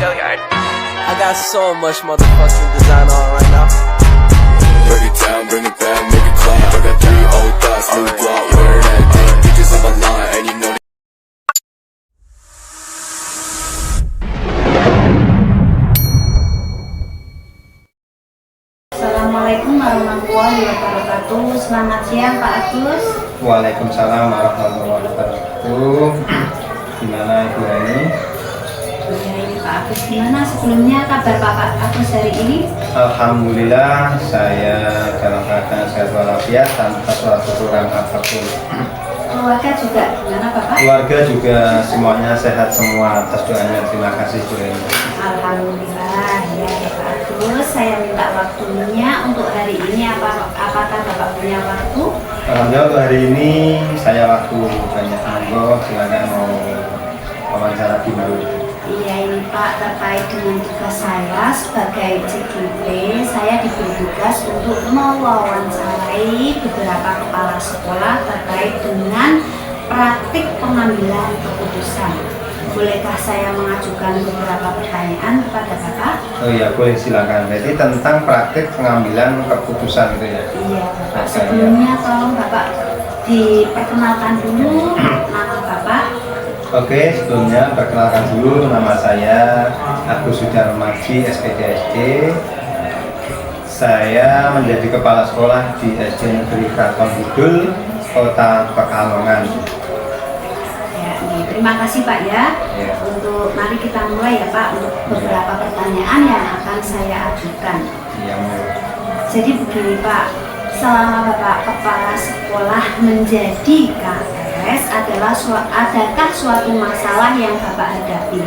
I got so much motherfucking design on right now. Break it down, bring it back, make it clap. I got 3 old thoughts, new block, where that thing. Bitches on my line, and you know. Assalamualaikum warahmatullahi wabarakatuh. Selamat siang Pak Agus. Waalaikumsalam warahmatullahi wabarakatuh. Gimana Ibu Rani? Ya ini Pak Agus, gimana sebelumnya kabar Pak Agus hari ini? Alhamdulillah saya dalam keadaan sehat walafiat tanpa suatu kurang apapun. Keluarga juga gimana Bapak? Keluarga juga semuanya sehat semua, atas doanya terima kasih Bu Rani. Alhamdulillah ya Pak Agus, saya minta waktunya untuk hari ini. Apakah Bapak punya waktu? Alhamdulillah untuk hari ini saya waktu banyak. Monggo silakan mau wawancara gimana? Iya ini Pak, terkait dengan tugas saya sebagai CGP, saya diberi tugas untuk mewawancarai beberapa kepala sekolah terkait dengan praktik pengambilan keputusan. Bolehkah saya mengajukan beberapa pertanyaan kepada Bapak? Oh iya boleh silakan. Berarti tentang praktik pengambilan keputusan itu ya? Iya Bapak. Sebelumnya tolong Bapak diperkenalkan dulu nama Bapak. Oke, sebelumnya perkenalkan dulu nama saya Agus Sudarmaji SPDSD. Saya menjadi kepala sekolah di SD Negeri Kraton Kidul, Kota Pekalongan. Ya, terima kasih Pak ya. Ya. Untuk mari kita mulai ya Pak untuk beberapa pertanyaan yang akan saya ajukan. Yang Jadi begini Pak, selama Bapak kepala sekolah menjadi KS adakah suatu masalah yang Bapak hadapi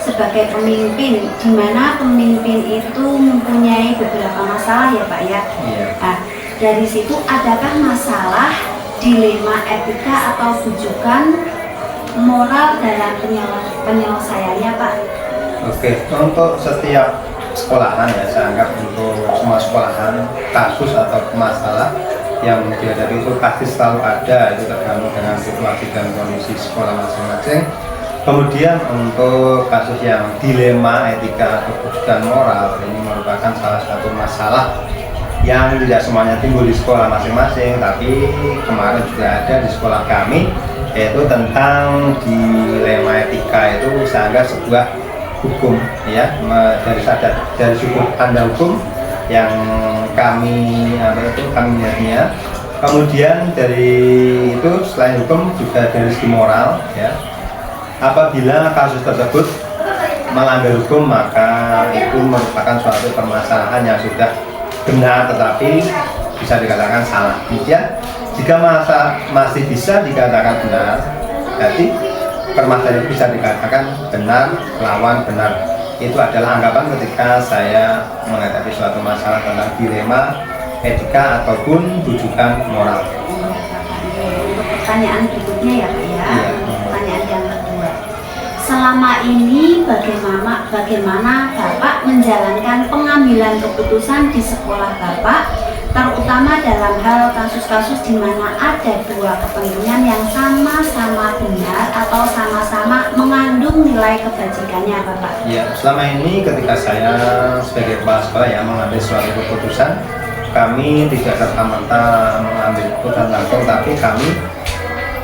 sebagai pemimpin, di mana pemimpin itu mempunyai beberapa masalah ya Pak ya? Iya. Nah, dari situ adakah masalah, dilema etika atau bujukan moral dalam penyelesaiannya Pak? Oke, untuk setiap sekolahan ya, saya anggap untuk semua sekolahan kasus atau masalah yang dihadapi itu pasti selalu ada, itu tergantung dengan situasi dan kondisi sekolah masing-masing. Kemudian untuk kasus yang dilema etika atau bujukan moral, ini merupakan salah satu masalah yang tidak semuanya timbul di sekolah masing-masing, tapi kemarin juga ada di sekolah kami, yaitu tentang dilema etika. Itu saya anggap sebuah hukum ya, dari sudut pandang hukum yang kami melihatnya. Kemudian dari itu selain hukum juga dari segi moral ya, apabila kasus tersebut melanggar hukum maka itu merupakan suatu permasalahan yang sudah benar tetapi bisa dikatakan salah. Kemudian jika masih bisa dikatakan benar, berarti permasalahan bisa dikatakan benar lawan benar. Itu adalah anggapan ketika saya menghadapi suatu masalah tentang dilema etika ataupun bujukan moral. Untuk pertanyaan berikutnya ya Pak ya, Iya. pertanyaan yang kedua. Selama ini bagaimana Bapak menjalankan pengambilan keputusan di sekolah Bapak, terutama dalam hal kasus-kasus di mana ada dua kepentingan yang sama-sama benar atau sama-sama mengandung nilai kebajikannya Bapak? Ya, selama ini ketika saya sebagai kepala sekolah ya mengambil suatu keputusan, kami tidak serta-merta mengambil keputusan langsung, tapi kami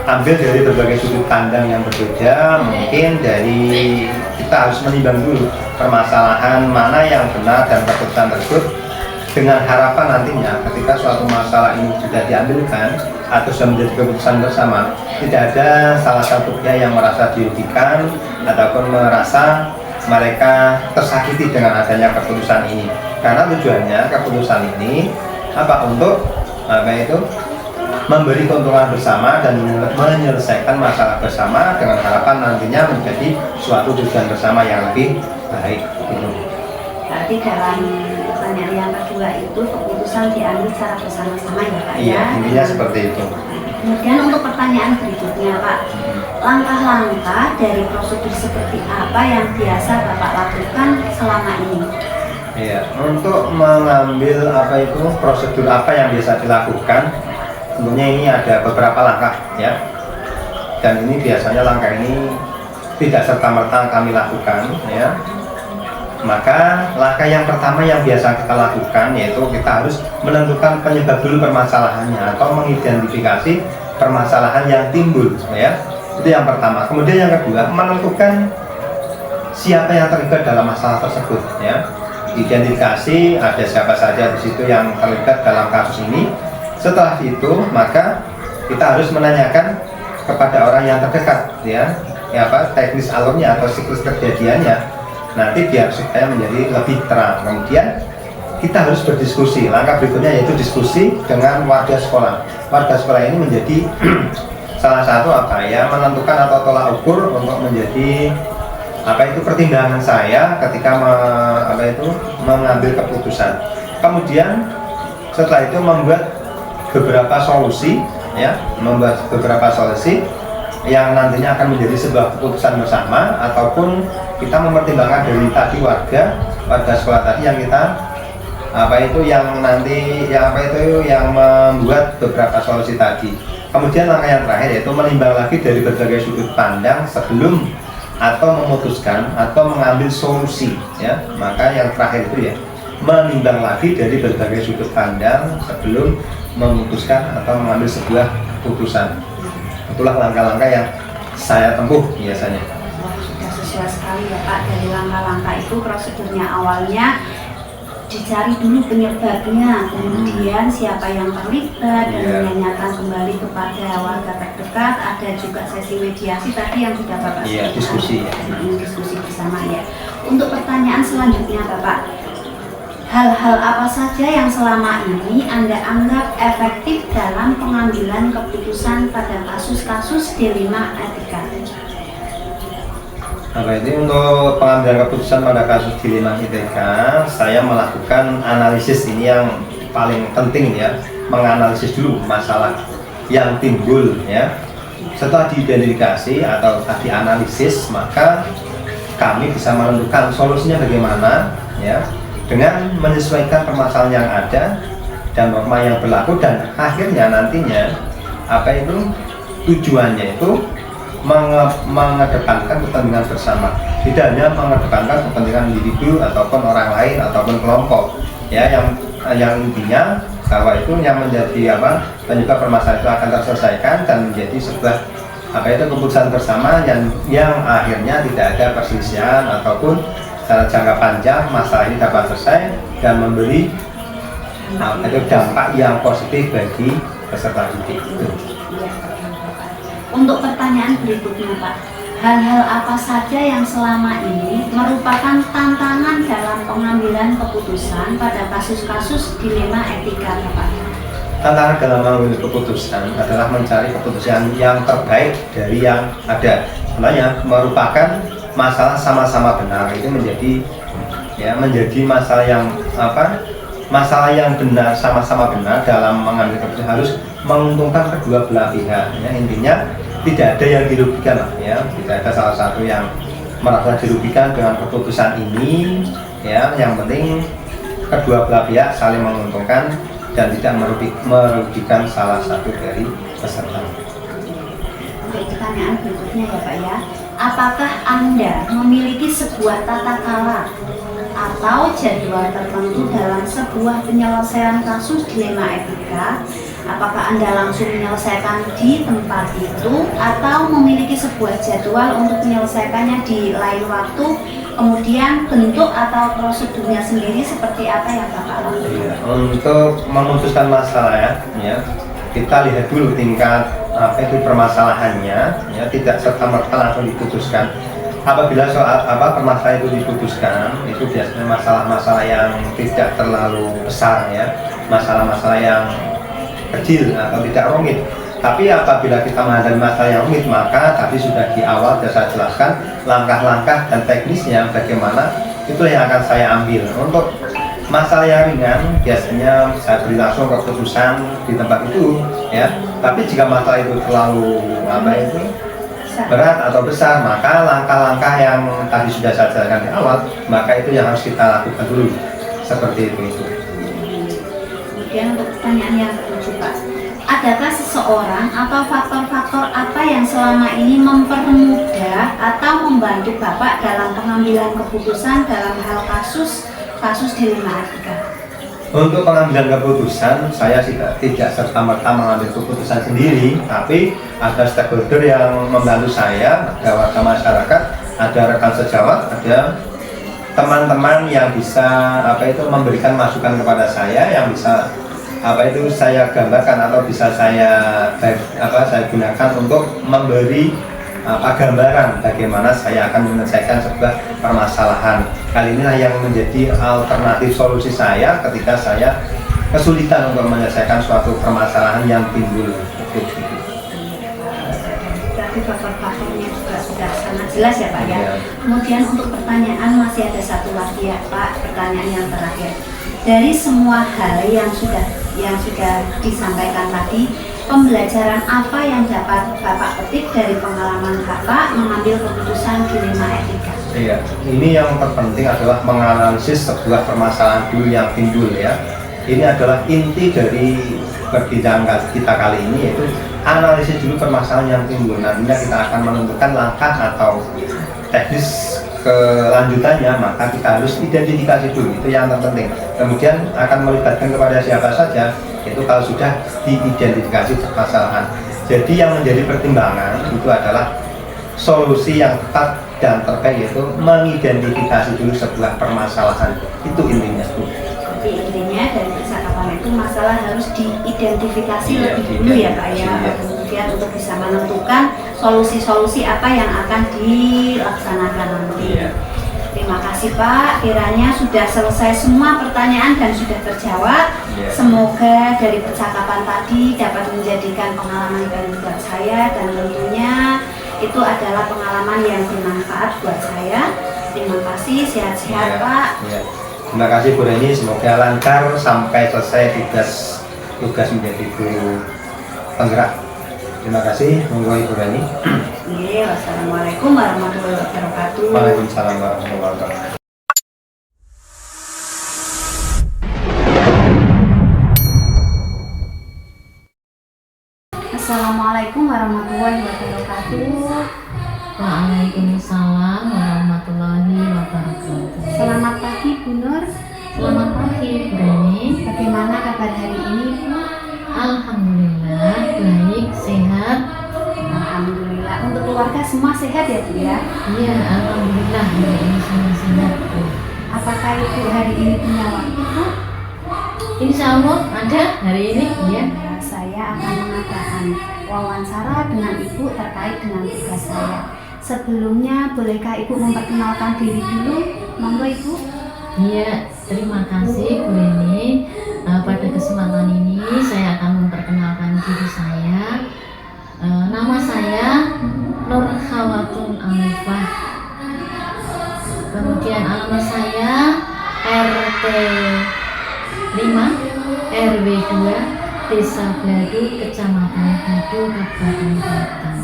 ambil dari berbagai sudut pandang yang berbeda. Mungkin dari kita harus menimbang dulu permasalahan mana yang benar dan keputusan tersebut, dengan harapan nantinya ketika suatu masalah ini sudah diambilkan atau sudah menjadi keputusan bersama, tidak ada salah satu pihak yang merasa dirugikan ataupun merasa mereka tersakiti dengan adanya keputusan ini. Karena tujuannya keputusan ini untuk memberi keuntungan bersama dan menyelesaikan masalah bersama dengan harapan nantinya menjadi suatu tujuan bersama yang lebih baik. Berarti dalam pertanyaan yang kedua itu keputusan diambil secara bersama-sama ya Pak Iya, ya? intinya seperti itu. Kemudian untuk pertanyaan berikutnya Pak, langkah-langkah dari prosedur seperti apa yang biasa Bapak lakukan selama ini? Iya, untuk mengambil prosedur apa yang biasa dilakukan, tentunya ini ada beberapa langkah ya. Dan ini biasanya langkah ini tidak serta-merta kami lakukan ya. maka langkah yang pertama yang biasa kita lakukan yaitu kita harus menentukan penyebab dulu permasalahannya atau mengidentifikasi permasalahan yang timbul, ya. Itu yang pertama. Kemudian yang kedua, menentukan siapa yang terlibat dalam masalah tersebut, ya. Identifikasi ada siapa saja di situ yang terlibat dalam kasus ini. Setelah itu, maka kita harus menanyakan kepada orang yang terdekat, ya, teknis alurnya atau siklus kejadiannya. Nanti biar supaya menjadi lebih terang. Kemudian kita harus berdiskusi. Langkah berikutnya yaitu diskusi dengan warga sekolah. Warga sekolah ini menjadi salah satu menentukan atau tolak ukur untuk menjadi pertimbangan saya ketika mengambil keputusan. Kemudian setelah itu membuat beberapa solusi, ya, yang nantinya akan menjadi sebuah keputusan bersama, ataupun kita mempertimbangkan dari tadi warga sekolah tadi yang kita yang membuat beberapa solusi tadi. Kemudian langkah yang terakhir yaitu menimbang lagi dari berbagai sudut pandang sebelum atau memutuskan atau mengambil solusi, ya. Maka yang terakhir itu, ya, menimbang lagi dari berbagai sudut pandang sebelum memutuskan atau mengambil sebuah keputusan. Itulah langkah-langkah yang saya tempuh biasanya. Sudah sesuai sekali ya Pak, dari langkah-langkah itu prosedurnya awalnya dicari dulu penyebabnya, kemudian siapa yang terlibat dan menanyakan kembali kepada warga terdekat. Ada juga sesi mediasi tadi yang sudah Bapak sebutkan, diskusi bersama, ya. Untuk pertanyaan selanjutnya Bapak, hal-hal apa saja yang selama ini Anda anggap efektif dalam pengambilan keputusan pada kasus-kasus dilema etika? Untuk pengambilan keputusan pada kasus dilema etika, saya melakukan analisis. Ini yang paling penting, ya, menganalisis dulu masalah yang timbul, ya. Setelah diidentifikasi atau dianalisis, maka kami bisa menentukan solusinya bagaimana, ya, dengan menyesuaikan permasalahan yang ada dan norma yang berlaku, dan akhirnya nantinya tujuannya itu mengedepankan kepentingan bersama, tidak hanya mengedepankan kepentingan individu ataupun orang lain ataupun kelompok, ya, yang intinya bahwa itu yang menjadi penyebab permasalahan itu akan terselesaikan dan menjadi sebuah keputusan bersama yang akhirnya tidak ada perselisihan ataupun secara jangka panjang masalah ini dapat selesai dan memberi dampak yang positif bagi peserta didik. Untuk pertanyaan berikutnya Pak, hal-hal apa saja yang selama ini merupakan tantangan dalam pengambilan keputusan pada kasus-kasus dilema etika Pak? Tantangan dalam mengambil keputusan adalah mencari keputusan yang terbaik dari yang ada. Sebenarnya merupakan masalah sama-sama benar, itu menjadi masalah yang benar, sama-sama benar dalam mengambil keputusan harus menguntungkan kedua belah pihak, ya. Intinya tidak ada yang dirugikan, ya. Tidak ada salah satu yang merasa dirugikan dengan keputusan ini, ya. Yang penting kedua belah pihak saling menguntungkan dan tidak merugikan salah satu dari peserta. Oke, pertanyaan berikutnya ya Pak, ya. Apakah Anda memiliki sebuah tata cara atau jadwal tertentu dalam sebuah penyelesaian kasus dilema etika? Apakah Anda langsung menyelesaikan di tempat itu atau memiliki sebuah jadwal untuk menyelesaikannya di lain waktu? Kemudian bentuk atau prosedurnya sendiri seperti apa yang Bapak lakukan? Untuk memutuskan masalah, ya, kita lihat dulu tingkat permasalahannya, ya, tidak serta-merta langsung diputuskan. Apabila soal permasalahan itu diputuskan, itu biasanya masalah-masalah yang tidak terlalu besar, ya, masalah-masalah yang kecil atau tidak rumit. Tapi apabila kita menghadapi masalah yang rumit, maka tadi sudah di awal sudah saya jelaskan langkah-langkah dan teknisnya bagaimana, itu yang akan saya ambil. Untuk masalah yang ringan biasanya saya beri langsung keputusan di tempat itu, ya. Tapi jika masalah itu terlalu berat atau besar, maka langkah-langkah yang tadi sudah saya jelaskan di awal, maka itu yang harus kita lakukan dulu, seperti itu. Kemudian untuk pertanyaan yang kedua Pak, adakah seseorang atau faktor-faktor apa yang selama ini mempermudah atau membantu Bapak dalam pengambilan keputusan dalam hal kasus dilema etika? Untuk pengambilan keputusan, saya tidak serta-merta mengambil keputusan sendiri, tapi ada stakeholder yang membantu saya, ada warga masyarakat, ada rekan sejawat, ada teman-teman yang bisa memberikan masukan kepada saya, yang bisa saya gambarkan atau bisa saya gunakan untuk memberi gambaran bagaimana saya akan menyelesaikan sebuah permasalahan. Kali inilah yang menjadi alternatif solusi saya ketika saya kesulitan untuk menyelesaikan suatu permasalahan yang timbul. Berarti faktor-faktornya juga sudah sangat jelas ya Pak ya. Ya. Kemudian untuk pertanyaan masih ada satu lagi ya Pak, pertanyaan yang terakhir. Dari semua hal yang sudah disampaikan tadi, pembelajaran apa yang dapat Bapak petik dari pengalaman Bapak mengambil keputusan dilema etika? Iya, ini yang terpenting adalah menganalisis sebuah permasalahan dulu yang timbul ya. Ini adalah inti dari perbincangan kita kali ini, yaitu analisis dulu permasalahan yang timbul. Nantinya kita akan menentukan langkah atau teknis kelanjutannya, maka kita harus identifikasi dulu, itu yang terpenting. Kemudian akan melibatkan kepada siapa saja, itu kalau sudah diidentifikasi permasalahan. Jadi yang menjadi pertimbangan itu adalah solusi yang tepat dan terbaik, yaitu mengidentifikasi dulu sebuah permasalahan. Itu intinya. Jadi intinya dari percakapan itu masalah harus diidentifikasi lebih dulu ya Pak ya. Kemudian untuk bisa menentukan solusi-solusi apa yang akan dilaksanakan nanti. Terima kasih Pak, kiranya sudah selesai semua pertanyaan dan sudah terjawab. Semoga dari percakapan tadi dapat menjadikan pengalaman baru buat saya, dan tentunya itu adalah pengalaman yang bermanfaat buat saya. Terima kasih, sehat-sehat Pak. Terima kasih Bu Reni, semoga lancar sampai selesai tugas menjadi guru penggerak. Terima kasih, monggo Ibu Reni. Wassalamualaikum warahmatullahi wabarakatuh. Waalaikumsalam warahmatullahi wabarakatuh. Assalamualaikum warahmatullahi wabarakatuh. Waalaikumsalam warahmatullahi wabarakatuh. Selamat pagi Bu Nur. Selamat pagi Bu Reni. Bagaimana kabar hari ini Bu? Alhamdulillah baik, sehat. Alhamdulillah. Untuk keluarga semua sehat ya Bu ya? Iya, alhamdulillah hari ini semua sehat Bu. Apakah Ibu hari ini punya waktu Bu? Insya Allah ada hari ini ya. Saya akan mengadakan wawancara dengan Ibu terkait dengan tugas saya. Sebelumnya bolehkah Ibu memperkenalkan diri dulu? Monggo Ibu. Iya, terima kasih Bu Reni. Pada kesempatan ini saya akan memperkenalkan diri saya. Nama saya Nur Khawatun Alifah. Kemudian alamat saya RT 5 RW 2 Desa Gladu, Kecamatan Gladu, Kabupaten Batang.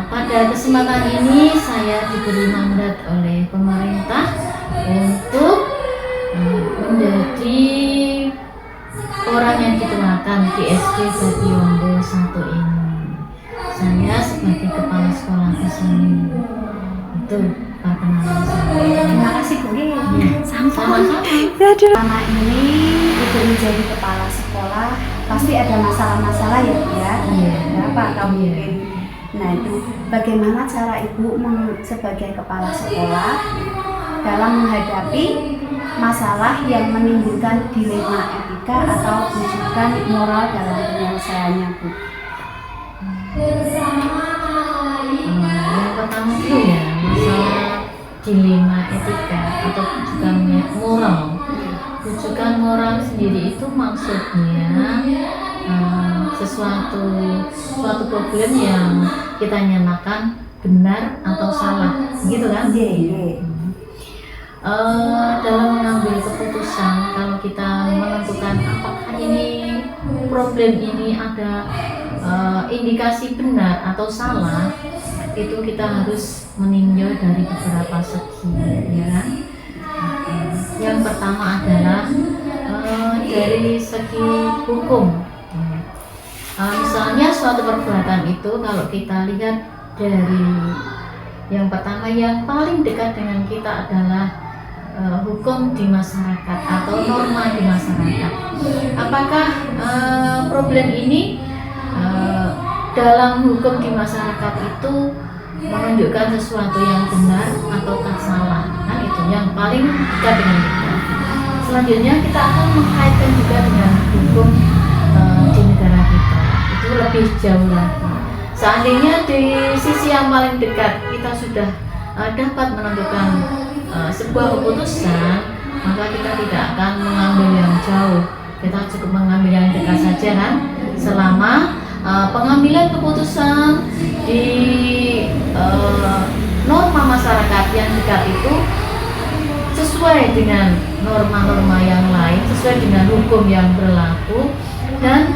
Pada kesempatan ini saya diberi mandat oleh pemerintah untuk menjadi orang yang dituakan di SD Bationdo 1 ini. Saya sebagai kepala sekolah di sini. Itu perkenalan saya. Terima kasih Bu. Sama-sama. Selama ini Ibu menjadi kepala sekolah pasti ada masalah-masalah ya Bu ya? Iya. Berapa atau mungkin? Nah itu bagaimana cara Ibu sebagai kepala sekolah dalam menghadapi masalah yang menimbulkan dilema etika atau rujukan moral dalam penyelesaiannya Bu? Yang pertama itu ya masalah dilema etika atau rujukan moral. Rujukan moral sendiri itu maksudnya suatu problem yang kita nyamakan benar atau salah, gitu kan? Dalam mengambil keputusan, kalau kita menentukan apakah ini problem ini ada indikasi benar atau salah, itu kita harus meninjau dari beberapa segi, ya kan? Yang pertama adalah dari segi hukum. Misalnya suatu perbuatan itu kalau kita lihat dari yang pertama, yang paling dekat dengan kita adalah hukum di masyarakat atau norma di masyarakat. Apakah problem ini dalam hukum di masyarakat itu menunjukkan sesuatu yang benar ataukah salah? Kan itu yang paling dekat dengan kita. Selanjutnya kita akan mengkaitkan juga dengan hukum di negara kita. Itu lebih jauh lagi. Seandainya di sisi yang paling dekat kita sudah dapat menentukan sebuah keputusan, maka kita tidak akan mengambil yang jauh. Kita cukup mengambil yang dekat saja kan. Selama pengambilan keputusan di norma masyarakat yang dekat itu sesuai dengan norma-norma yang lain, sesuai dengan hukum yang berlaku, dan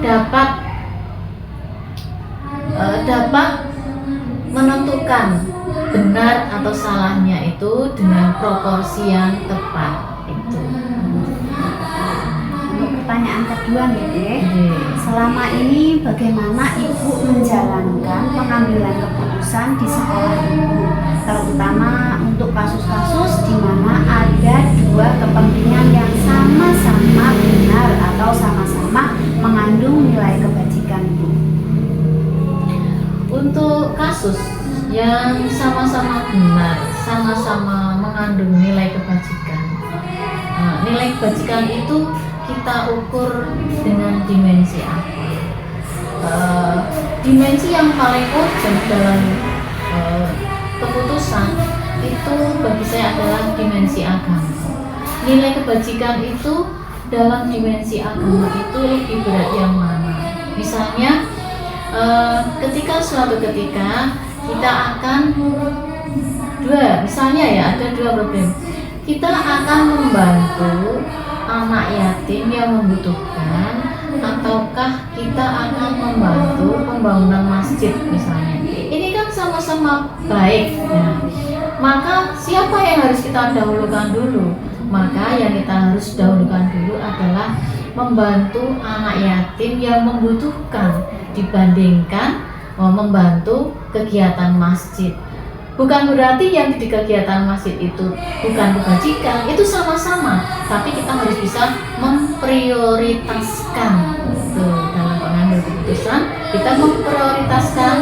dapat menentukan benar atau salahnya itu dengan proporsi yang tepat itu. Pertanyaan kedua nih, selama ini bagaimana Ibu menjalankan pengambilan keputusan di sekolah Ibu, terutama untuk kasus-kasus di mana ada dua kepentingan yang sama-sama benar atau sama-sama mengandung nilai kebajikan Ibu? Untuk kasus yang sama-sama benar, sama-sama mengandung nilai kebajikan, nilai kebajikan itu kita ukur dengan dimensi apa? Dimensi yang paling urgent dalam keputusan itu bagi saya adalah dimensi agama. Nilai kebajikan itu dalam dimensi agama itu lebih berat yang mana? Misalnya suatu ketika kita akan ada dua problem. Kita akan membantu anak yatim yang membutuhkan, ataukah kita akan membantu pembangunan masjid misalnya. Ini kan sama-sama baik ya. Maka siapa yang harus kita dahulukan dulu? Maka yang kita harus dahulukan dulu adalah membantu anak yatim yang membutuhkan dibandingkan membantu kegiatan masjid. Bukan berarti yang di kegiatan masjid itu bukan kebajikan, itu sama-sama, tapi kita harus bisa memprioritaskan dalam pengambil keputusan. Kita memprioritaskan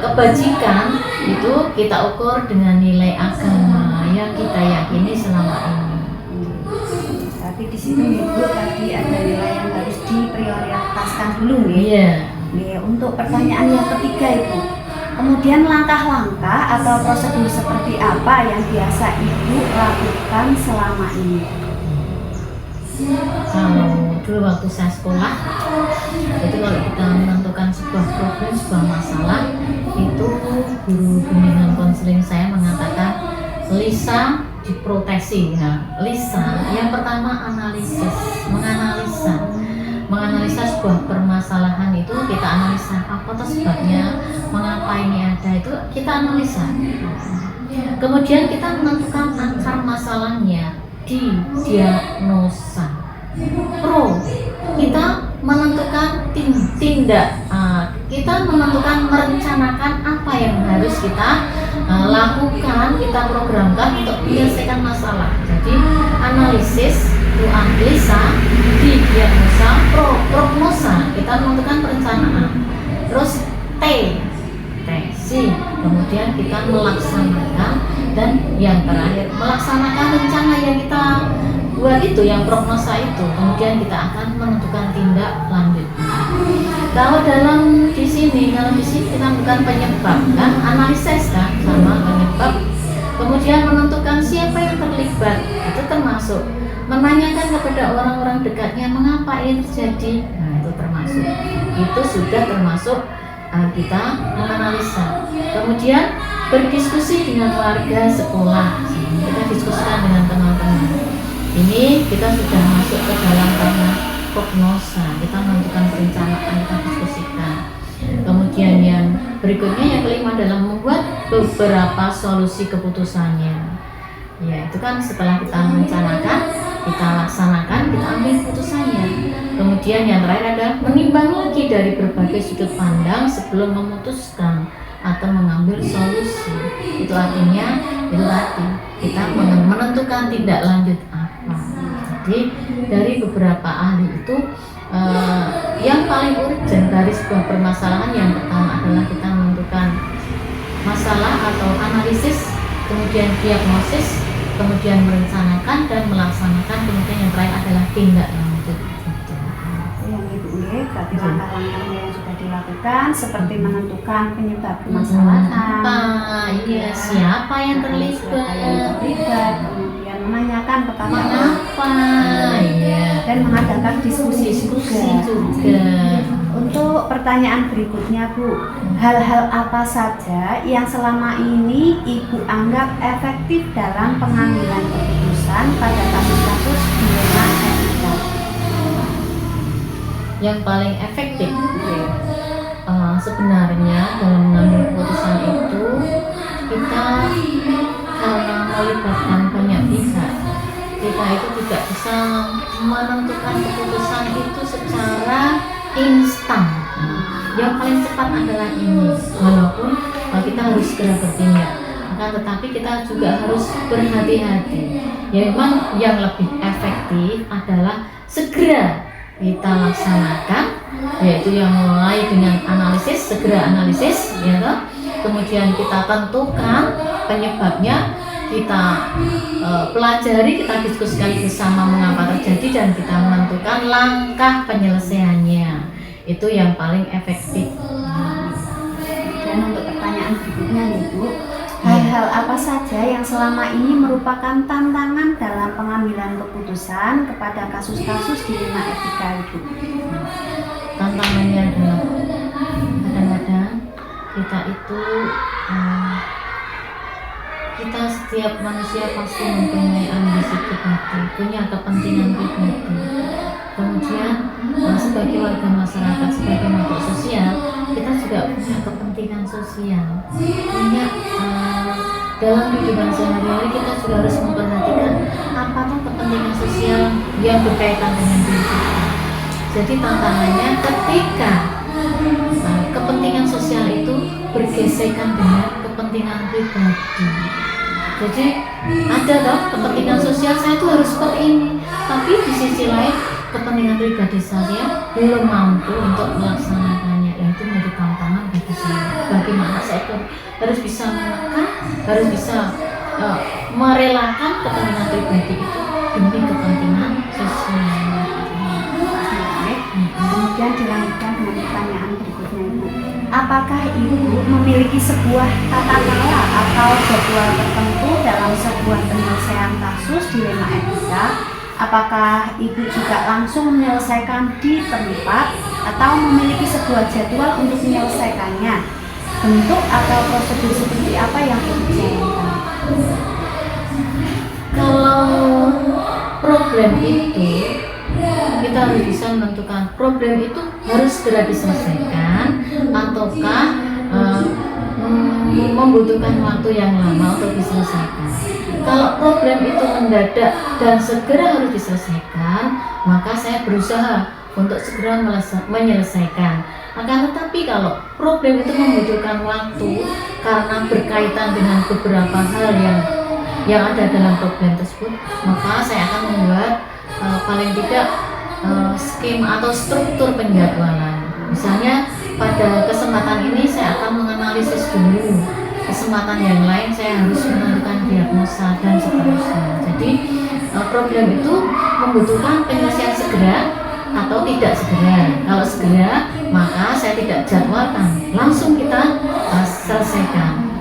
kebajikan itu kita ukur dengan nilai agama yang kita yakini selama ini. Tapi di sini Ibu tadi ada nilai yang harus diprioritaskan dulu ya. Iya. Untuk pertanyaan yang ketiga itu, kemudian langkah-langkah atau prosedur seperti apa yang biasa Ibu lakukan selama ini? Kalau dulu waktu saya sekolah, itu kalau kita menentukan sebuah problem, sebuah masalah, itu guru bimbingan konseling saya mengatakan Lisa diproteksi ya. Lisa, yang pertama menganalisa sebuah permasalahan itu kita analisa apa sebabnya, mengapa ini ada, itu kita analisa. Kemudian kita menentukan akar masalahnya, didiagnosa. Pro, kita menentukan tindak, kita menentukan merencanakan apa yang harus kita lakukan, kita programkan untuk menyelesaikan masalah. Jadi analisis itu analisa, didiagnosa, prognosa, kita menentukan perencanaan. Terus tesis, kemudian kita melaksanakan, dan yang terakhir melaksanakan rencana yang kita buat itu, yang prognosa itu, kemudian kita akan menentukan tindak lanjut. Kalau di sini kita bukan penyebab kan, analisis kan, sama penyebab, kemudian menentukan siapa yang terlibat, itu termasuk menanyakan kepada orang-orang dekatnya mengapa ini terjadi. Nah, itu termasuk, itu sudah termasuk kita menganalisa. Kemudian berdiskusi dengan warga sekolah, kita diskusikan dengan teman-teman. Ini kita sudah masuk ke dalam ranah prognosa, kita menentukan perencanaan, kita diskusikan. Kemudian yang berikutnya, yang kelima adalah membuat beberapa solusi keputusannya. Ya, itu kan setelah kita merencanakan, kita laksanakan, kita ambil putusannya. Kemudian yang terakhir adalah menimbang lagi dari berbagai sudut pandang sebelum memutuskan atau mengambil solusi. Itu artinya itu tadi kita menentukan tindak lanjut apa. Jadi dari beberapa ahli itu yang paling urgent dari sebuah permasalahan yang pertama adalah kita menentukan masalah atau analisis, kemudian diagnosis, kemudian merencanakan dan melaksanakan, kemudian yang terakhir adalah tindak lanjut. Yang Ibu berarti langkah-langkah yang sudah dilakukan seperti menentukan penyebab permasalahan, Iya, siapa yang terlibat, kemudian menanyakan kepada mengapa, dan mengadakan diskusi juga. Untuk pertanyaan berikutnya, Bu, hal-hal apa saja yang selama ini Ibu anggap efektif dalam pengambilan keputusan pada kasus-kasus dilema etika? Yang paling efektif sebenarnya dalam mengambil keputusan itu kita karena melibatkan banyak pihak, kita itu tidak bisa menentukan keputusan itu secara instan. Yang paling cepat adalah ini, walaupun kita harus segera bertindak, akan tetapi kita juga harus berhati-hati. Ya, memang yang lebih efektif adalah segera kita laksanakan, yaitu yang mulai dengan analisis, segera analisis, ya toh? Kemudian kita tentukan penyebabnya, kita pelajari, kita diskusikan bersama mengapa terjadi, dan kita menentukan langkah penyelesaiannya. Itu yang paling efektif. Dan untuk pertanyaan berikutnya nih, Bu, hal-hal apa saja yang selama ini merupakan tantangan dalam pengambilan keputusan kepada kasus-kasus dilema etika itu? Tantangannya adalah kadang-kadang kita itu kita setiap manusia pasti mempunyai ambisi pribadi, punya kepentingan pribadi. Kemudian sebagai warga masyarakat, sebagai makhluk sosial, kita juga punya kepentingan sosial. Banyak dalam kehidupan sehari-hari kita juga harus memperhatikan apakah kepentingan sosial yang berkaitan dengan diri kita. Jadi tantangannya ketika kepentingan sosial itu bergesekan dengan kepentingan pribadi. Jadi ada toh kepentingan sosial saya itu harus seperti ini, tapi di sisi lain kepentingan pribadi saya belum mampu untuk melaksanakannya. Ya, itu menjadi tantangan bagi saya. Bagaimana saya harus bisa menekan, harus bisa merelakan kepentingan pribadi itu demi kepentingan sosial. Kemudian dilanjutkan dengan pertanyaan berikutnya, Ibu. Apakah Ibu memiliki sebuah tata cara atau jadwal tertentu dalam sebuah penyelesaian kasus dilema etika? Apakah Ibu juga langsung menyelesaikan di tempat atau memiliki sebuah jadwal untuk menyelesaikannya? Bentuk atau prosedur seperti apa yang Ibu jalankan? Kalau problem itu kita harus bisa menentukan problem itu harus segera diselesaikan ataukah membutuhkan waktu yang lama untuk diselesaikan. Kalau problem itu mendadak dan segera harus diselesaikan, maka saya berusaha untuk segera menyelesaikan. Akan tetapi kalau problem itu membutuhkan waktu karena berkaitan dengan beberapa hal yang ada dalam problem tersebut, maka saya akan membuat paling tidak skema atau struktur penjadwalan. Misalnya pada kesempatan ini saya akan menganalisis dulu, kesempatan yang lain saya harus menentukan diagnosa dan seterusnya. Jadi problem itu membutuhkan penyelesaian segera atau tidak segera. Kalau segera, maka saya tidak jadwalkan, langsung kita selesaikan.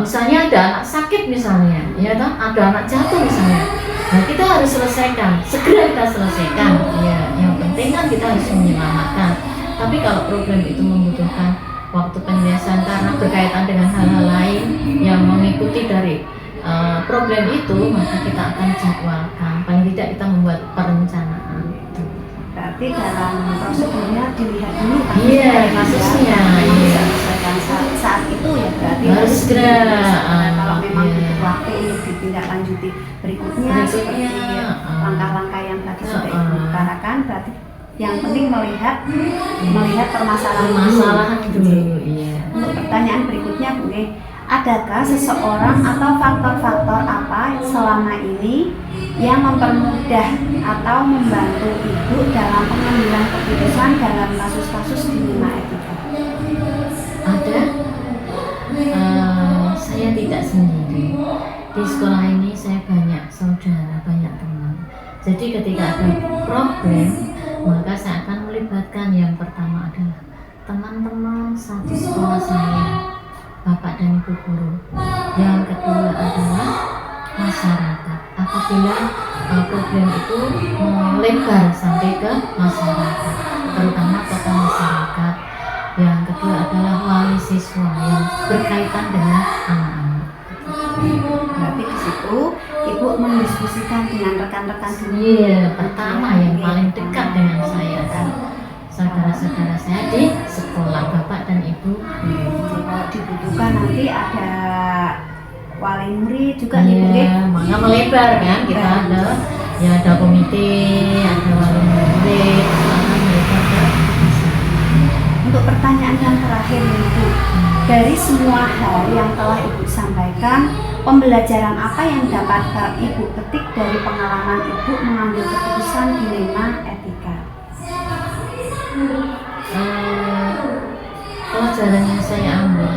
Misalnya ada anak sakit misalnya, ya kan? Ada anak jatuh misalnya. Nah, kita harus selesaikan, segera kita selesaikan. Ya, yang penting kan kita harus menyelamatkan. Tapi kalau problem itu membutuhkan waktu penyelesaian karena berkaitan dengan hal-hal lain yang mengikuti dari problem itu, maka kita akan jadwalkan. Paling tidak kita membuat perencanaan. Berarti dalam prosedurnya dilihat dulu kan? Iya, kasusnya. Iya. Saat itu ya berarti harus segera. Kalau memang butuh waktu untuk ditindaklanjuti berikutnya seperti langkah-langkah Yang penting melihat permasalahan Permasalahan dulu. dulu, iya. Untuk pertanyaan berikutnya Bu, adakah seseorang atau faktor-faktor apa selama ini yang mempermudah atau membantu Ibu dalam pengambilan keputusan dalam kasus-kasus dilema etika? Ada. Saya tidak sendiri. Di sekolah ini saya banyak saudara, banyak teman. Jadi ketika ada problem, maka saya akan melibatkan yang pertama adalah teman-teman satu sekolah saya, Bapak dan Ibu guru. Yang kedua adalah masyarakat. Apabila problem itu melebar sampai ke masyarakat, terutama tokoh masyarakat. Yang kedua adalah wali siswa yang berkaitan dengan anak-anak. Berarti di situ Ibu mendiskusikan dengan rekan-rekan dulu. Iya, pertama yang paling dekat dengan saya kan saudara-saudara saya di sekolah, Bapak dan Ibu. Jadi kalau dibutuhkan nanti ada wali murid juga nih Bu. Iya, maka melebar kan, kita ada ya ada komite, ada wali murid, maka melebar ke masyarakat. Untuk pertanyaan yang terakhir nih Bu, dari semua hal yang telah Ibu sampaikan, pembelajaran apa yang dapat Ibu petik dari pengalaman Ibu mengambil keputusan dilema etika? Pelajaran yang saya ambil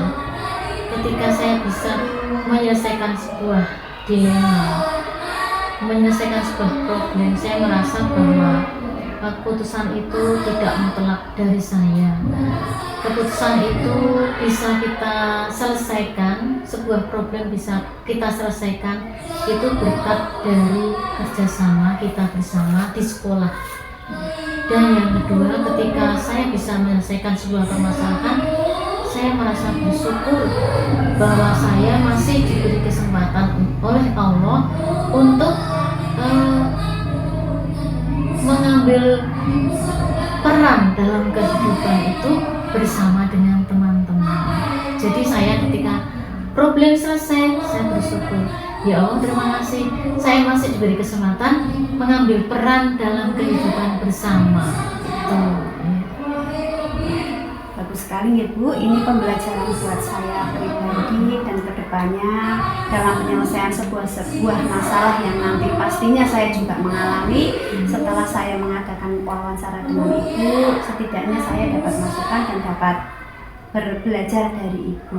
ketika saya bisa menyelesaikan sebuah dilema, menyelesaikan sebuah problem, saya merasa bahwa keputusan itu tidak mutlak dari saya. Keputusan itu bisa kita selesaikan, sebuah problem bisa kita selesaikan itu berkat dari kerjasama kita bersama di sekolah. Dan yang kedua, ketika saya bisa menyelesaikan sebuah permasalahan, saya merasa bersyukur bahwa saya masih diberi kesempatan oleh Allah untuk mengambil peran dalam kehidupan itu bersama dengan teman-teman. Jadi saya ketika problem selesai, saya bersyukur, ya Allah terima kasih, saya masih diberi kesempatan mengambil peran dalam kehidupan bersama. Bagus sekali ya Bu, ini pembelajaran buat saya pribadi dan kedepannya dalam penyelesaian sebuah masalah yang nanti pastinya saya juga mengalami. Setelah saya mengadakan wawancara dengan Ibu, setidaknya saya dapat masukan dan dapat belajar dari Ibu.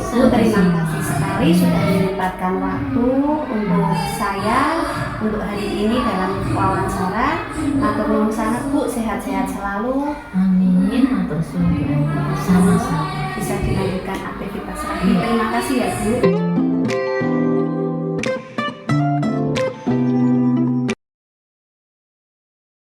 Ibu terima kasih sekali sudah menyempatkan waktu untuk saya untuk hari ini dalam wawancara. Matur nuwun sangat Bu, sehat-sehat selalu. Amin, matur suwun. Sama-sama. Bisa dilanjutkan aktivitas lagi. Terima kasih ya Bu.